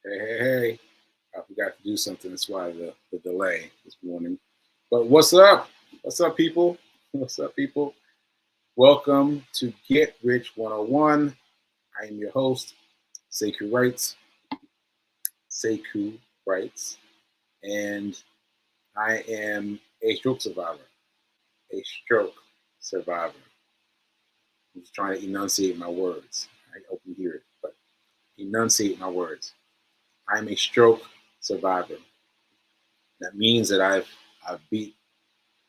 Hey. I forgot to do something. That's why the delay this morning. But what's up? What's up, people? What's up, people? Welcome to Get Rich 101. I am your host, Sekou Writes. Sekou Writes. And I am a stroke survivor. A stroke survivor. I'm just trying to enunciate my words. I hope you hear it, but enunciate my words. I'm a stroke survivor. That means that I've beat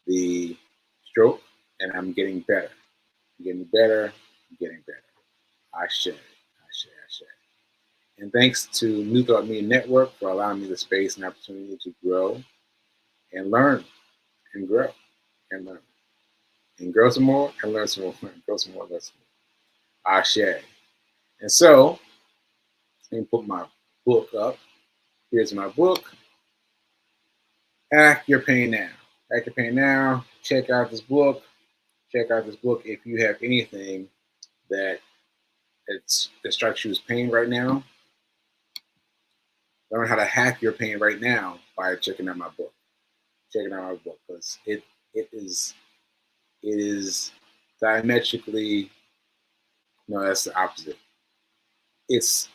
the stroke and I'm getting better. I'm getting better. I'm getting better. I share. And thanks to New Thought Media Network for allowing me the space and opportunity to grow and learn and grow and learn. And grow some more and learn some more. Grow some more, learn some more. I share. And so, let me put my book up. Here's my book. Hack Your Pain Now. Hack Your Pain Now. Check out this book. Check out this book if you have anything that strikes you as pain right now. Learn how to hack your pain right now by checking out my book. Checking out my book because it is diametrically, no, that's the opposite. It's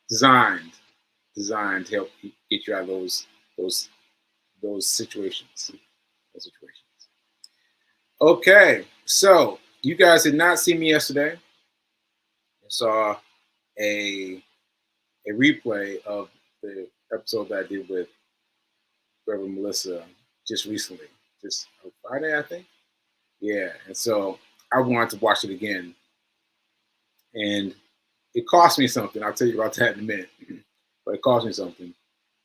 designed to help get you out of those situations. Okay, so you guys did not see me yesterday. I saw a replay of the episode that I did with Reverend Melissa just recently, just on Friday, I think. Yeah, and so I wanted to watch it again, and it cost me something. I'll tell you about that in a minute, but it cost me something,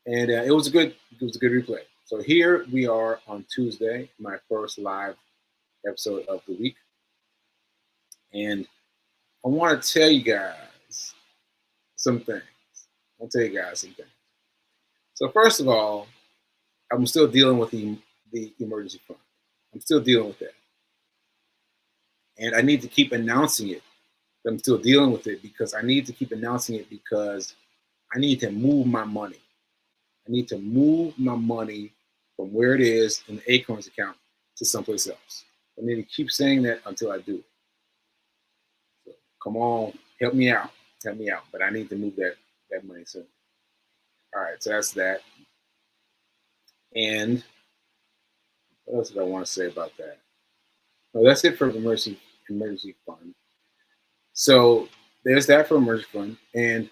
and it was a good replay. So here we are on Tuesday, my first live episode of the week, and I want to tell you guys some things. So first of all, I'm still dealing with the emergency fund. I'm still dealing with that. And I need to keep announcing it. I'm still dealing with it because I need to keep announcing it because I need to move my money. I need to move my money from where it is in the Acorns account to someplace else. I need to keep saying that until I do it. So come on, help me out. But I need to move that money soon. All right, so that's that. And what else did I want to say about that? No, that's it for the emergency fund. So there's that for emergency fund, and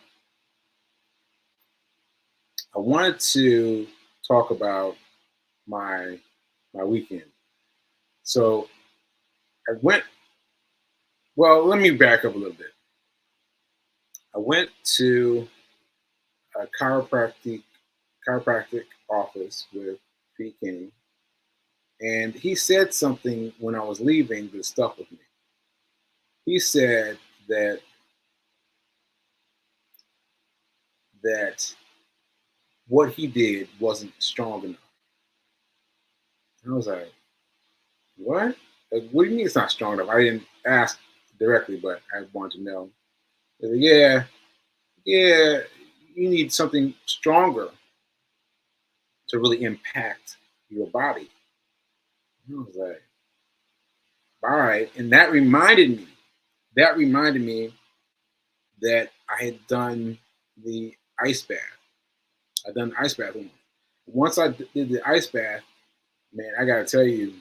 I wanted to talk about my weekend. So I went. Well, let me back up a little bit. I went to a chiropractic office with Pete Kenny, and he said something when I was leaving that stuck with me. He said that what he did wasn't strong enough. And I was like, what? Like, what do you mean it's not strong enough? I didn't ask directly, but I wanted to know. Said, yeah, you need something stronger to really impact your body. And I was like, all right. And that reminded me that I had done the ice bath. I'd done the ice bath once. Once I did the ice bath, man, I gotta tell you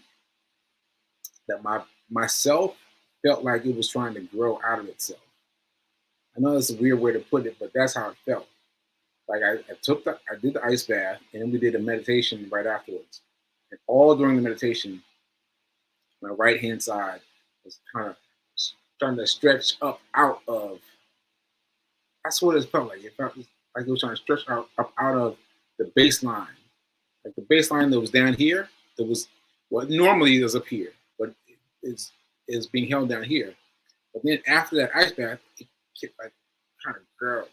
that myself felt like it was trying to grow out of itself. I know that's a weird way to put it, but that's how it felt. Like I did the ice bath, and then we did a meditation right afterwards. And all during the meditation, my right hand side was kind of starting to stretch up out of. That's what it felt like. It felt like it was trying to stretch up out of the baseline. Like the baseline that was down here, that was what normally is up here, but it's being held down here. But then after that ice bath, it kept like trying to grow.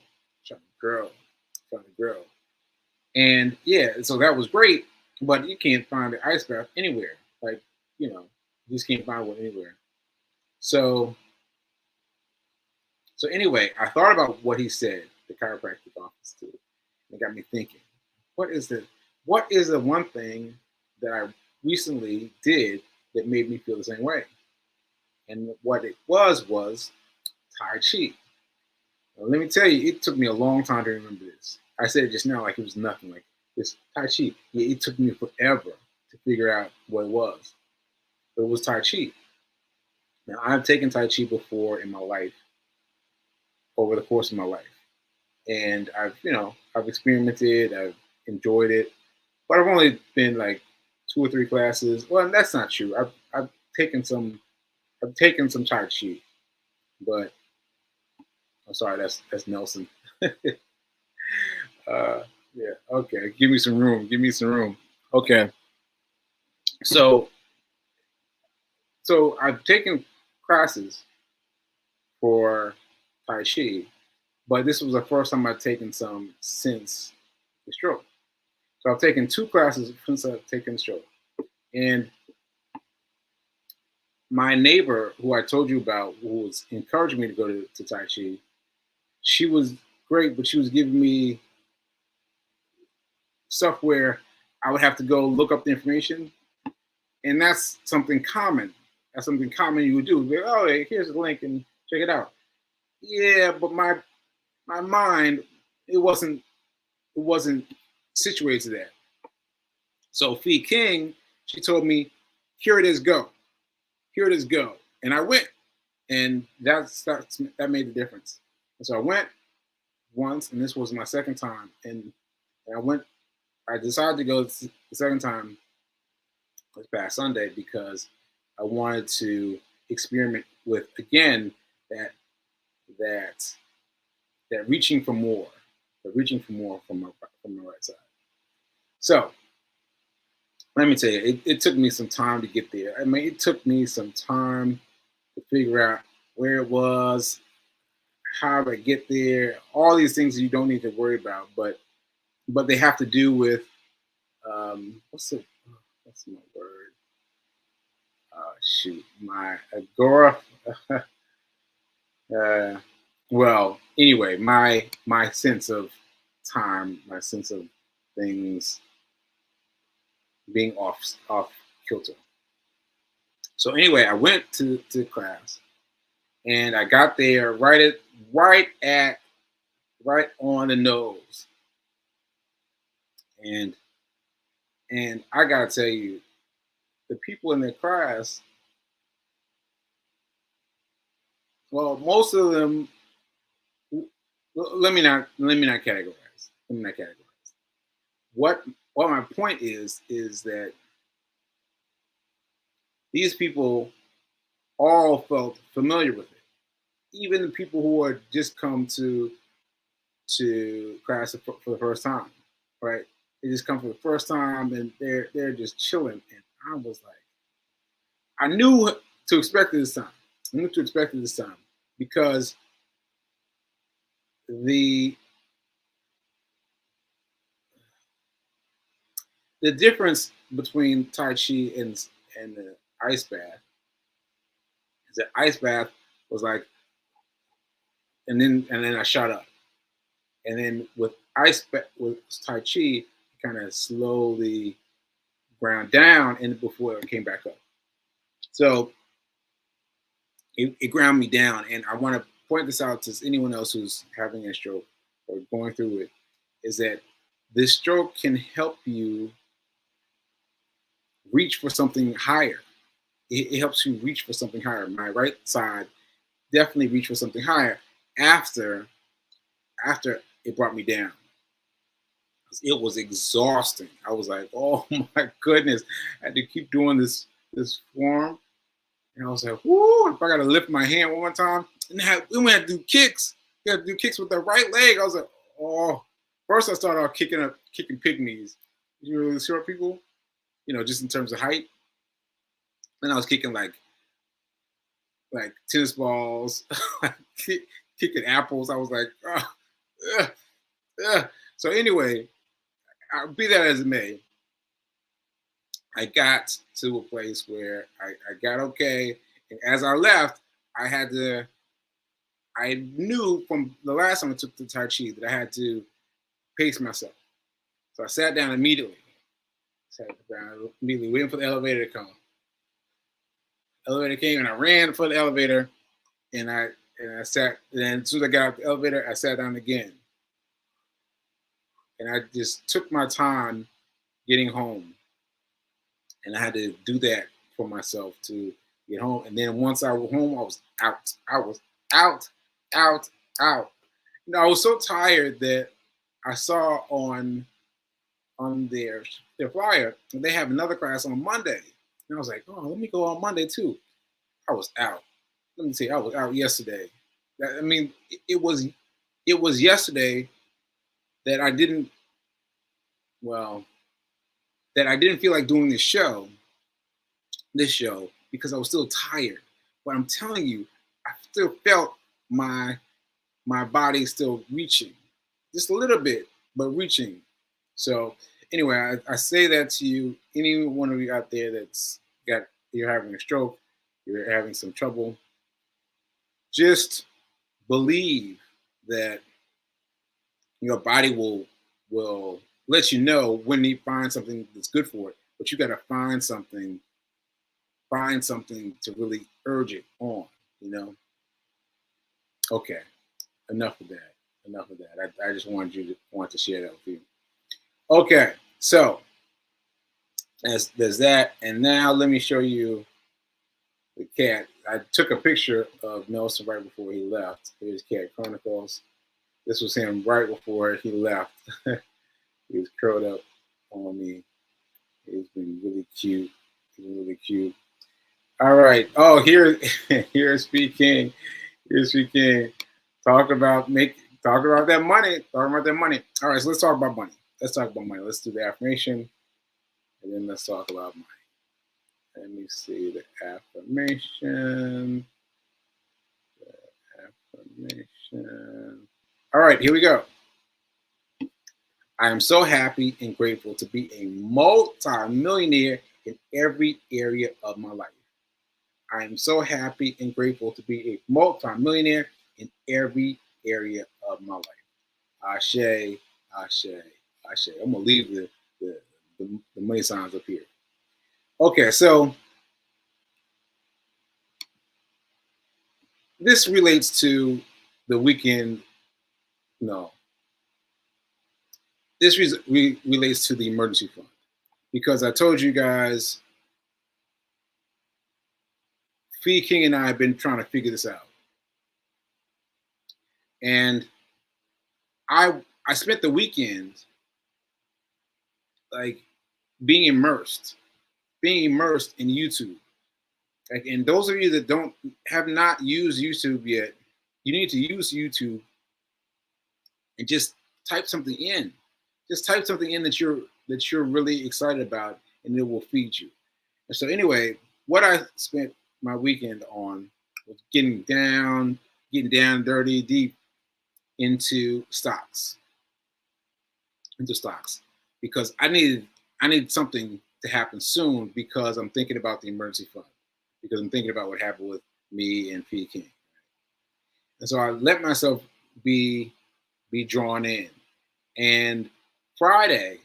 And yeah, so that was great, but you can't find the ice bath anywhere. Like, you just can't find one anywhere. So So anyway, I thought about what he said, the chiropractic office too. It got me thinking, what is the one thing that I recently did that made me feel the same way? And what it was Tai Chi. Now, let me tell you, it took me a long time to remember this. I said it just now like it was nothing. Like this Tai Chi. Yeah, it took me forever to figure out what it was. But it was Tai Chi. Now I've taken Tai Chi before in my life, over the course of my life. And I've experimented, I've enjoyed it, but I've only been like 2 or 3 classes. Well, that's not true. I've taken some I've taken some Tai Chi, but I'm sorry, that's Nelson. Yeah, okay. Give me some room. Give me some room. Okay. So I've taken classes for Tai Chi, but this was the first time I've taken some since the stroke. So I've taken 2 classes since I've taken the stroke. And my neighbor, who I told you about, who was encouraging me to go to Tai Chi, she was great, but she was giving me stuff where I would have to go look up the information, and that's something common. That's something common you would do. Like, oh, hey, here's the link and check it out. Yeah, but my mind, it wasn't situated to that. So Fee King, she told me, here it is, go. Here it is, go. And I went, and that made the difference. And so I went once, and this was my second time, and I went. I decided to go the second time this past Sunday because I wanted to experiment with again that that that reaching for more, the reaching for more from my right side. So let me tell you, it took me some time to get there. I mean, it took me some time to figure out where it was, how to get there, all these things you don't need to worry about, but they have to do with what's my word? Shoot, my agora. uh, well, anyway, my sense of time, my sense of things being off kilter. So anyway, I went to class and I got there right at right on the nose, and I gotta tell you, the people in the class, well, most of them. Let me not categorize. Let me not categorize. What my point is that these people all felt familiar with it. Even the people who had just come to class for the first time, right? They just come for the first time and they're just chilling. And I was like, I knew to expect it this time. I knew to expect it this time because the the difference between Tai Chi and the ice bath is that ice bath was like, and then I shot up, and then with with Tai Chi, kind of slowly ground down, and before it came back up. So it ground me down, and I want to point this out to anyone else who's having a stroke or going through it, is that this stroke can help you reach for something higher. It helps you reach for something higher. My right side definitely reached for something higher after it brought me down. It was exhausting. I was like, oh my goodness, I had to keep doing this form, and I was like, whoo! If I got to lift my hand one more time, and then we had to do kicks. We had to do kicks with the right leg. I was like, oh. First, I started off kicking pygmies. You know, the short people, just in terms of height. Then I was kicking like tennis balls, kicking apples. I was like, oh, ugh, ugh. So anyway, be that as it may, I got to a place where I got okay, and as I left, I had to I knew from the last time I took the Tai Chi that I had to pace myself. So I sat down immediately. Sat down immediately, waiting for the elevator to come. Elevator came and I ran for the elevator, and I sat. And then as soon as I got out the elevator, I sat down again, and I just took my time getting home, and I had to do that for myself to get home. And then once I was home, I was out. I was out, out, out. You know, I was so tired that I saw on their flyer they have another class on Monday, and I was like, oh, let me go on Monday too. I was out. Let me see, I was out yesterday. I mean, it was yesterday that I didn't well that I didn't feel like doing this show because I was still tired. But I'm telling you, I still felt my body still reaching, just a little bit, but reaching. So anyway, I say that to you, any one of you out there that's you're having a stroke, you're having some trouble, just believe that your body will let you know when you find something that's good for it. But you got to find something to really urge it on. You know. Okay, enough of that. Enough of that. I just want to share that with you. Okay, so there's that, and now let me show you the cat. I took a picture of Nelson right before he left. Here's Cat Chronicles. This was him right before he left. He was curled up on me. He's been really cute. He's been really cute. All right. Oh, here's P King. Here's P King. Talk about that money. Talk about that money. All right, so let's talk about money. Let's talk about money. Let's do the affirmation, and then let's talk about money. Let me see the affirmation. All right, here we go. I am so happy and grateful to be a multi-millionaire in every area of my life. I am so happy and grateful to be a multi-millionaire in every area of my life. Ashe, Ashe, Ashe. I'm gonna leave the money signs up here. Okay, so this relates to the weekend. No, this relates to the emergency fund because I told you guys, Fee King and I have been trying to figure this out, and I spent the weekend like being immersed in YouTube. Like, and those of you that have not used YouTube yet, you need to use YouTube and just type something in. Just type something in that you're really excited about, and it will feed you. And so anyway, what I spent my weekend on was getting down dirty, deep into stocks, because I need something to happen soon because I'm thinking about the emergency fund, because I'm thinking about what happened with me and P King. And so I let myself be drawn in. And last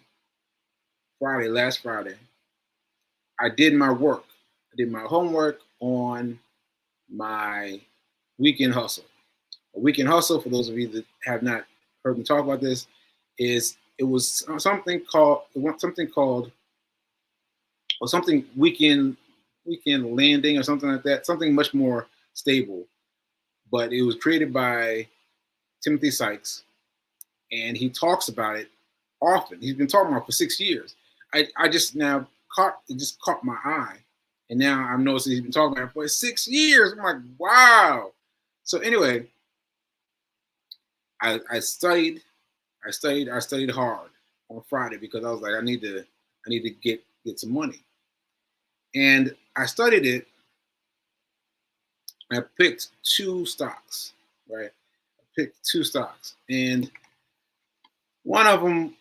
Friday, I did my work. I did my homework on my weekend hustle. A weekend hustle, for those of you that have not heard me talk about this, it was something called weekend landing or something like that, something much more stable. But it was created by Timothy Sykes, and he talks about it often. He's been talking about it for 6 years. I just now caught my eye, and now I'm noticing he's been talking about it for 6 years. I'm like, wow. So anyway, I studied hard on Friday because I was like, I need to get some money, and I studied it. I picked 2 stocks, right? I picked 2 stocks, and one of them,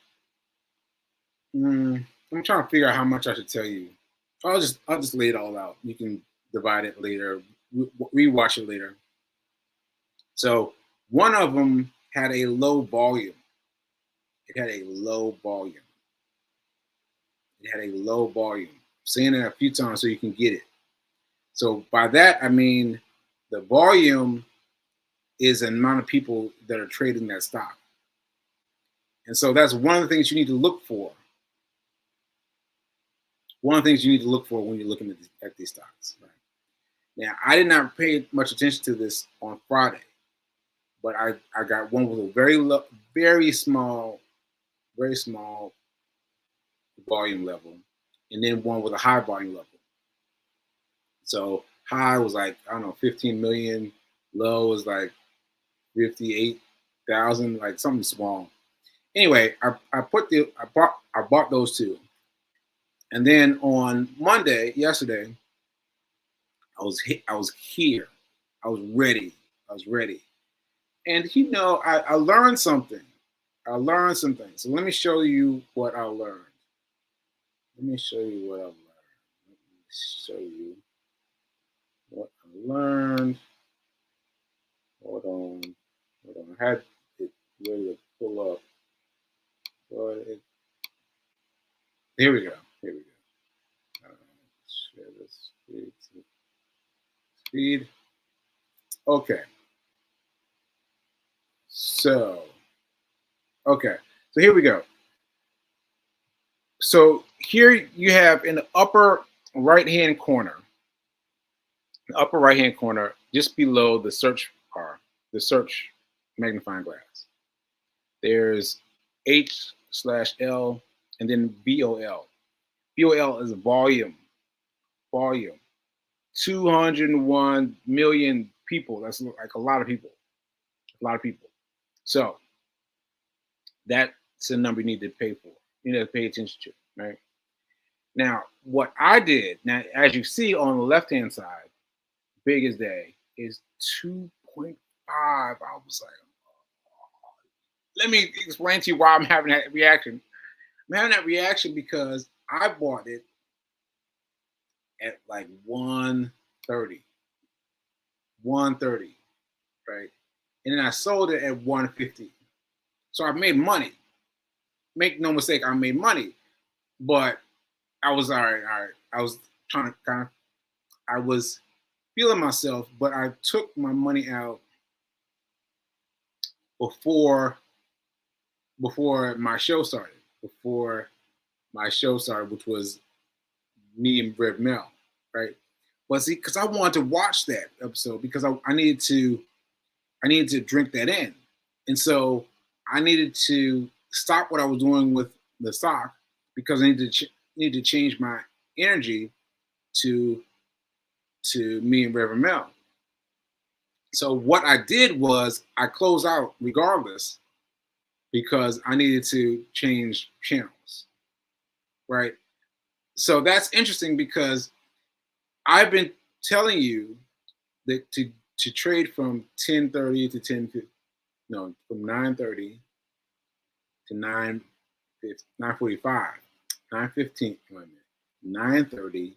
I'm trying to figure out how much I should tell you. I'll just lay it all out. You can divide it later, rewatch it later. So one of them had a low volume. It had a low volume. It had a low volume. Saying it a few times so you can get it. So by that I mean the volume is the amount of people that are trading that stock. And so that's one of the things you need to look for. One of the things you need to look for when you're looking at these stocks. Right? Now, I did not pay much attention to this on Friday, but I got one with a very small volume level, and then one with a high volume level. So high was like, I don't know, 15 million. Low was like 58,000, like something small. Anyway, I bought those two. And then on Monday, yesterday, I was here. I was ready. I was ready. And I learned something. I learned something. So let me show you what I learned. Let me show you what I learned. Let me show you what I learned. Hold on. Hold on. I had it ready to pull up. But here we go. Here we go. Share this speed. Okay. So here we go. So here you have in the upper right-hand corner, just below the search bar, the search magnifying glass, there's H/L and then VOL. VOL is volume. 201 million people. That's like a lot of people. A lot of people. So that's the number you need to pay for. You need to pay attention to, right? Now, what I did, now as you see on the left-hand side, biggest day is 2.5. I was like, let me explain to you why I'm having that reaction. I'm having that reaction because I bought it at like 130. 130, right? And then I sold it at 150. So I made money. Make no mistake, I made money. But I was all right. I was trying to I was feeling myself, but I took my money out before my show started. Before my show started, which was me and Rev Mel, right? But see, because I wanted to watch that episode because I needed to drink that in, and so I needed to stop what I was doing with the stock because I needed to change my energy to me and Reverend Mel. So what I did was I closed out regardless because I needed to change channels, right? So that's interesting because I've been telling you that to trade from 10:30 to 10:50, no, from 9:30 to 9:45, 9:15, 9:30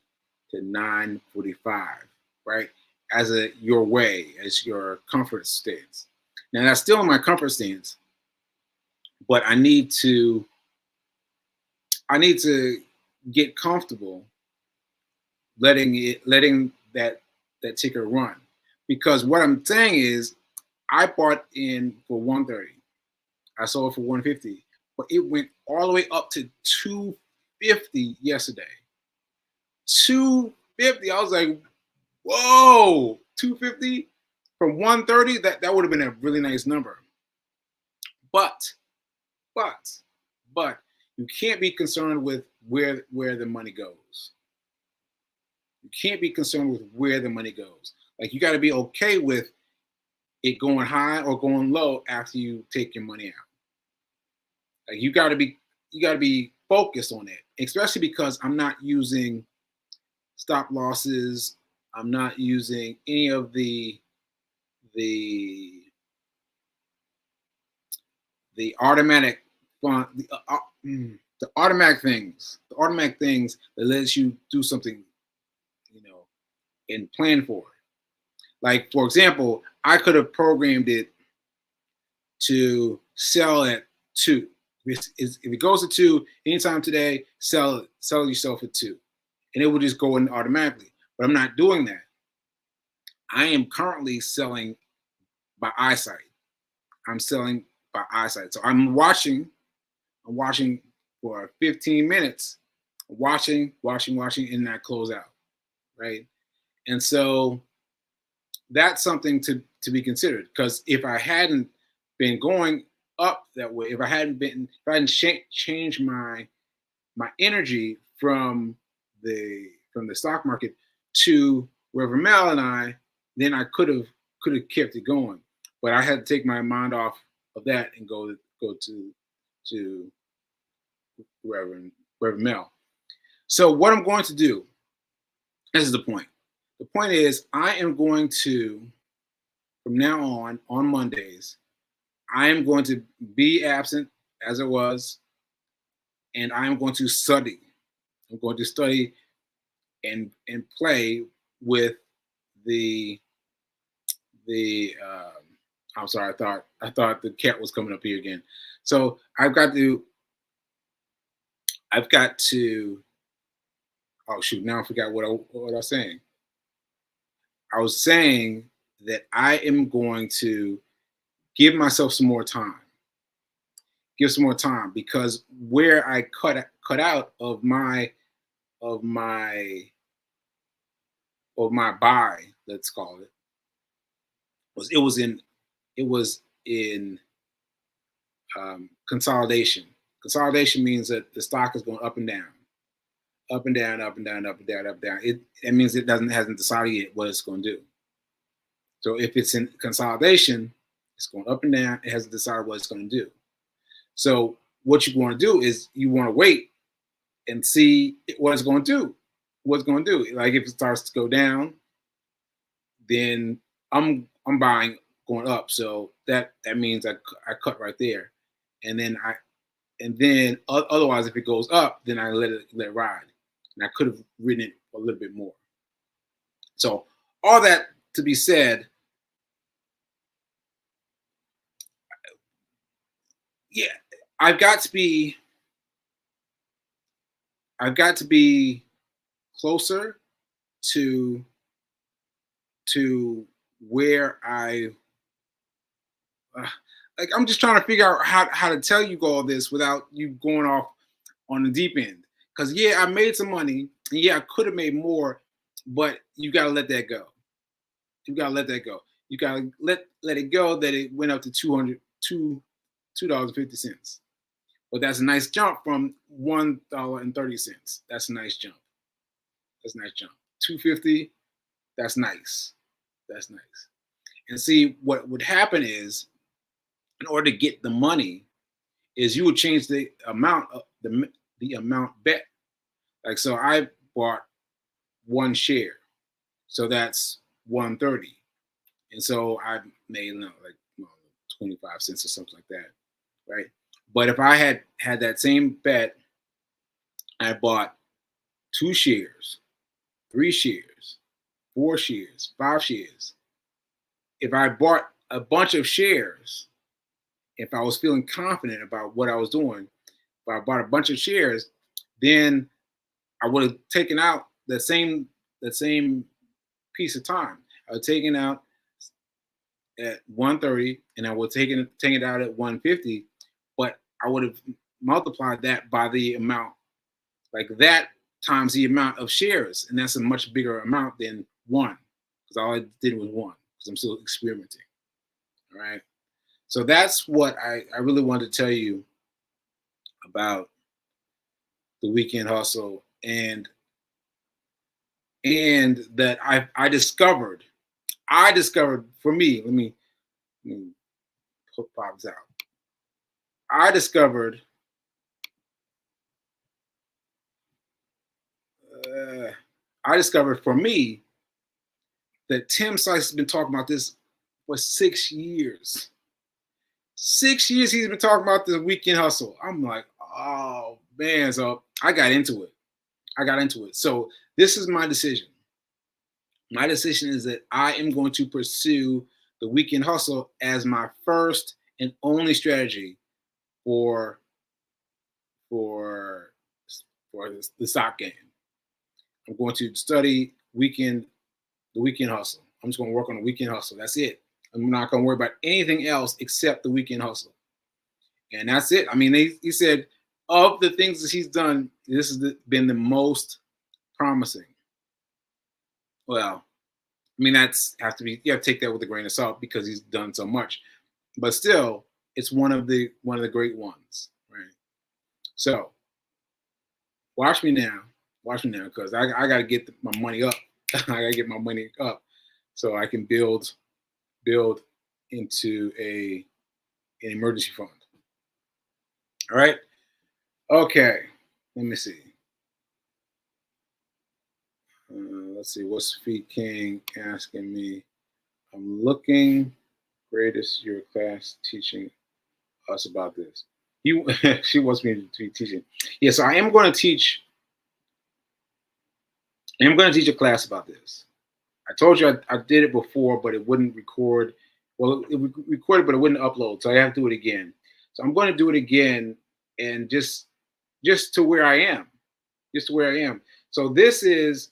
to 9:45, right? As your comfort stance. Now that's still in my comfort stance, but I need to get comfortable letting that ticker run. Because what I'm saying is I bought in for 130. I sold it for 150, but it went all the way up to 250 yesterday. 250. I was like, whoa, 250 from 130. That would have been a really nice number. But you can't be concerned with where the money goes. You can't be concerned with where the money goes. Like you got to be okay with it going high or going low after you take your money out. Like you got to be focused on it, especially because I'm not using stop losses. I'm not using any of the automatic fun, the automatic things that lets you do something, and plan for it. Like for example, I could have programmed it to sell at 2. If it goes to 2 anytime today, sell yourself at 2, and it will just go in automatically. But I'm not doing that. I am currently selling by eyesight. I'm selling by eyesight. So I'm watching for 15 minutes, watching, and I close out, right? And so that's something to be considered, because if I hadn't been going up that way, if I hadn't changed my energy from the stock market to Reverend Mel and I, then I could have kept it going. But I had to take my mind off of that and go to Reverend Mel. So what I'm going to do, this is the point. The point is, I am going to, from now on Mondays, I am going to be absent as it was, and I am going to study. I'm going to study and play with the I'm sorry, I thought the cat was coming up here again. So I've got to oh shoot, now I forgot what I was saying. I was saying that I am going to give myself some more time. Give some more time, because where I cut out of my buy, let's call it, was in consolidation. Consolidation means that the stock is going up and down, up and down, up and down, up and down, up and down. It means it hasn't decided yet what it's going to do. So if it's in consolidation, it's going up and down. It hasn't decided what it's going to do. So what you want to do is you want to wait and see what it's going to do. What's going to do? Like if it starts to go down, then I'm buying going up. So that means I cut right there, and then otherwise if it goes up, then I let it ride, and I could have ridden it a little bit more. So all that to be said, yeah, I've got to be closer to where I like. I'm just trying to figure out how to tell you all this without you going off on the deep end. Because yeah, I made some money, and yeah, I could have made more, but you got to let that go. You got to let that go. You got to let it go that it went up to $2.50. But that's a nice jump from $1.30. That's a nice jump. That's a nice jump. $2.50. That's nice. That's nice. And see, what would happen is, in order to get the money, is you would change the amount of the amount bet. Like, so I bought 1 share, so that's 130, and so I made like 25 cents or something like that, right? But if I had that same bet, I bought 2 shares, 3 shares, 4 shares, 5 shares. If I bought a bunch of shares, if I was feeling confident about what I was doing, if I bought a bunch of shares, then I would have taken out that same piece of time. I would have taken out at 130, and I would take it out at 150, but I would have multiplied that by the amount, like that times the amount of shares, and that's a much bigger amount than 1, because all I did was 1, because I'm still experimenting. All right. So that's what I really wanted to tell you about the weekend hustle, and that I discovered for me. Let me pop this out. I discovered for me that Tim Sykes has been talking about this for 6 years. 6 years he's been talking about this weekend hustle. I'm like, oh man. So I got into it. So this is my decision. My decision is that I am going to pursue the weekend hustle as my first and only strategy for for for the stock game. I'm going to study the weekend hustle. I'm just going to work on the weekend hustle. That's it. I'm not going to worry about anything else except the weekend hustle. And that's it. I mean, he said of the things that he's done, this has been the most promising. Well, I mean, that's have to be, you have to take that with a grain of salt because he's done so much. But still, it's one of the great ones, right? So watch me now, because I got to get my money up. I got to get my money up so I can build into an emergency fund. All right. Okay. Let me see. Let's see. What's Feet King asking me? I'm looking. Greatest your class teaching us about this. You, she wants me to be teaching. Yes, I am going to teach. I am going to teach a class about this. I told you I did it before, but it wouldn't record. Well, it recorded, but it wouldn't upload. So I have to do it again. So I'm going to do it again, and just to where I am, just to where I am. So this is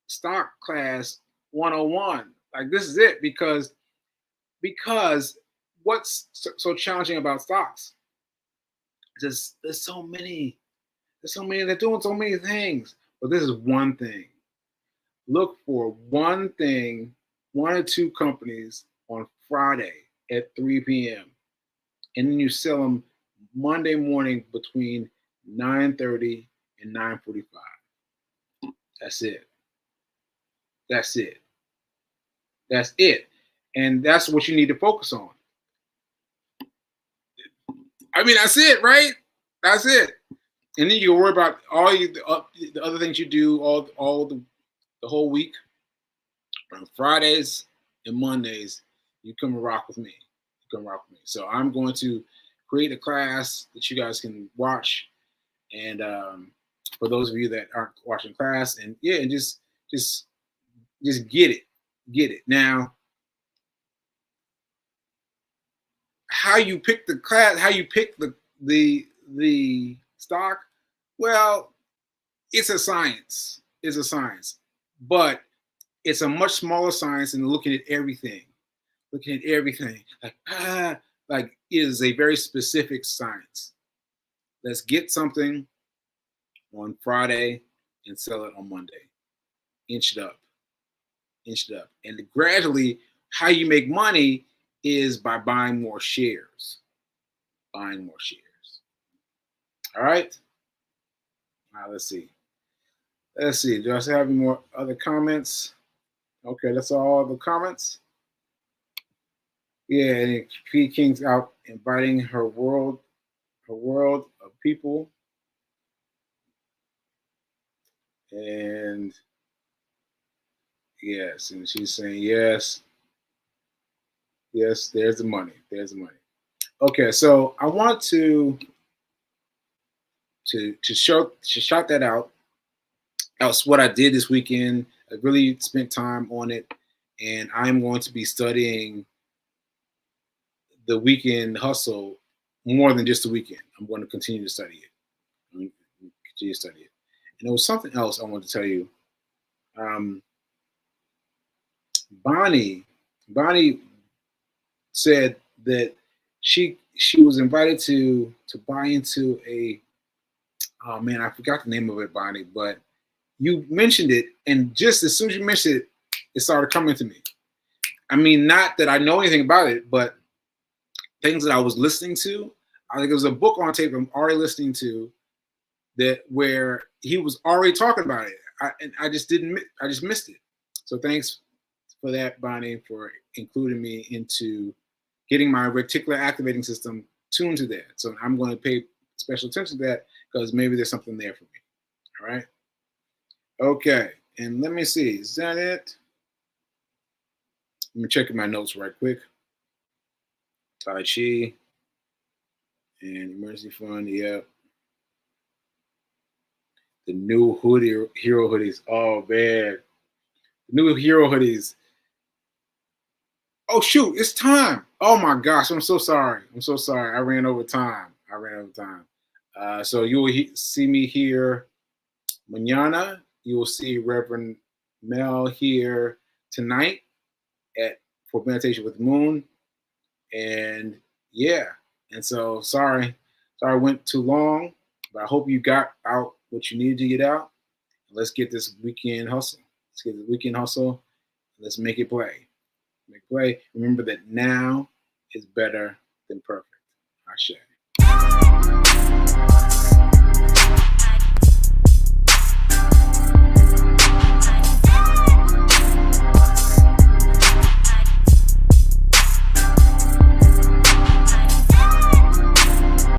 stock class 101. Like this is it because what's so challenging about stocks? Just there's so many. There's so many. They're doing so many things, but this is one thing. Look for one thing, one or two companies on Friday at 3 p.m. and then you sell them Monday morning between 9:30 and 9:45. That's it. That's it. That's it. And that's what you need to focus on. I mean, that's it, right? That's it. And then you worry about all the other things you do all the whole week. On Fridays and Mondays, you come and rock with me. You come rock with me. So I'm going to create a class that you guys can watch. And for those of you that aren't watching class, and yeah, and just get it. Now, how you pick the class, how you pick the stock, well, it's a science. It's a science, but it's a much smaller science than looking at everything. Looking at everything like it is a very specific science. Let's get something on Friday and sell it on Monday. Inch it up, inch it up, and gradually, how you make money is by buying more shares. Buying more shares. All right. Now let's see. Let's see. Do I have any more other comments? Okay, that's all the comments. Yeah, and P King's out inviting her world of people. And yes, and she's saying yes. Yes, there's the money. There's the money. Okay, so I want to shout that out. That's what I did this weekend. I really spent time on it, and I'm going to be studying the weekend hustle more than just the weekend. I'm going to continue to study it. I'm going to continue to study it. And there was something else I wanted to tell you. Um, Bonnie said that she was invited to buy into a, oh man, I forgot the name of it, Bonnie, but you mentioned it, and just as soon as you mentioned it, it started coming to me. I mean, not that I know anything about it, but things that I was listening to. I think it was a book on tape I'm already listening to that where he was already talking about it, and I just missed it. So thanks for that, Bonnie, for including me into getting my reticular activating system tuned to that. So I'm going to pay special attention to that because maybe there's something there for me. All right. Okay. And let me see. Is that it? Let me check in my notes right quick. Tai Chi and emergency fund. Yep. The new hero hoodies. Oh man. The new hero hoodies. Oh shoot, it's time. Oh my gosh, I'm so sorry. I'm so sorry. I ran over time. So you will see me here mañana. You will see Reverend Mel here tonight at for meditation with the moon. And yeah, and so sorry I went too long, but I hope you got out what you needed to get out. Let's get this weekend hustle. Let's get the weekend hustle. Let's make it play. Make play. Remember that now is better than perfect. Ashe.